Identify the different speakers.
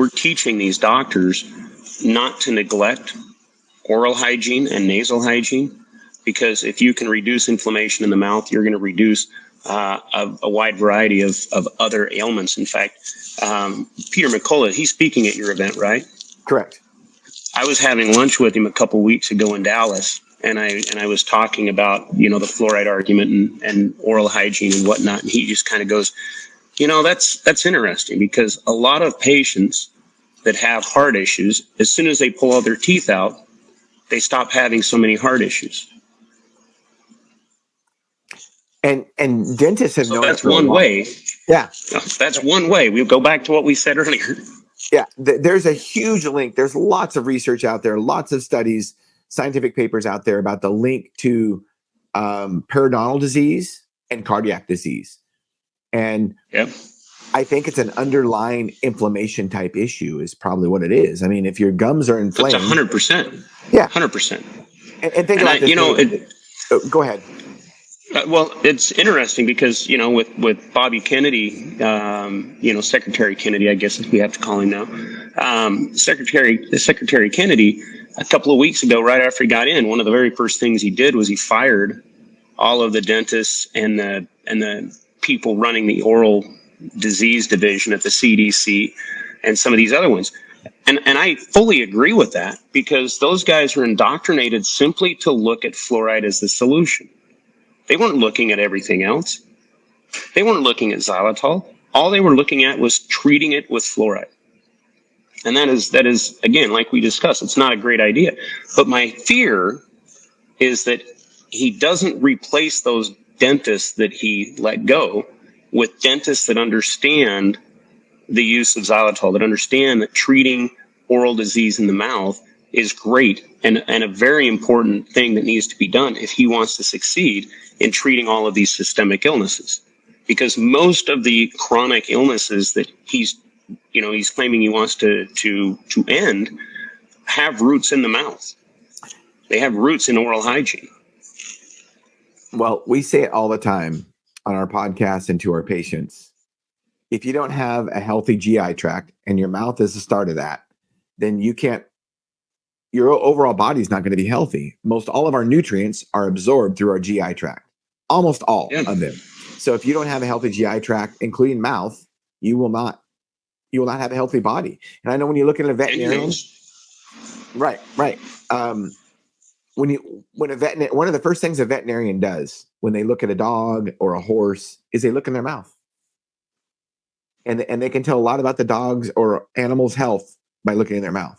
Speaker 1: we're teaching these doctors not to neglect oral hygiene and nasal hygiene, because if you can reduce inflammation in the mouth, you're going to reduce a wide variety of other ailments. In fact, Peter McCullough, he's speaking at your event, right?
Speaker 2: Correct.
Speaker 1: I was having lunch with him a couple of weeks ago in Dallas, and I was talking about, the fluoride argument and oral hygiene and whatnot. And he just kind of goes, that's interesting, because a lot of patients that have heart issues, as soon as they pull all their teeth out, they stop having so many heart issues.
Speaker 2: And dentists have known
Speaker 1: that's one way.
Speaker 2: Yeah.
Speaker 1: That's one way. We'll go back to what we said earlier.
Speaker 2: Yeah. There's a huge link. There's lots of research out there, lots of studies, scientific papers out there about the link to periodontal disease and cardiac disease. And
Speaker 1: yep.
Speaker 2: I think it's an underlying inflammation type issue is probably what it is. I mean, if your gums are inflamed.
Speaker 1: That's 100%.
Speaker 2: Yeah.
Speaker 1: 100%.
Speaker 2: And think about this. Go ahead.
Speaker 1: Well, it's interesting because, with Bobby Kennedy, Secretary Kennedy, I guess we have to call him now. Secretary Kennedy, a couple of weeks ago, right after he got in, one of the very first things he did was he fired all of the dentists and the people running the oral disease division at the CDC and some of these other ones. And I fully agree with that, because those guys are indoctrinated simply to look at fluoride as the solution. They weren't looking at everything else. They weren't looking at xylitol. All they were looking at was treating it with fluoride. And that is, again, like we discussed, it's not a great idea. But my fear is that he doesn't replace those dentists that he let go with dentists that understand the use of xylitol, that understand that treating oral disease in the mouth is great and a very important thing that needs to be done if he wants to succeed in treating all of these systemic illnesses. Because most of the chronic illnesses that he's claiming he wants to end have roots in the mouth. They have roots in oral hygiene.
Speaker 2: Well, we say it all the time on our podcast and to our patients. If you don't have a healthy GI tract, and your mouth is the start of that, then your overall body is not going to be healthy. Most all of our nutrients are absorbed through our GI tract, almost all of them. So if you don't have a healthy GI tract, including mouth, you will not have a healthy body. And I know when you look at a veterinarian, right. One of the first things a veterinarian does when they look at a dog or a horse is they look in their mouth. And they can tell a lot about the dog's or animal's health by looking in their mouth.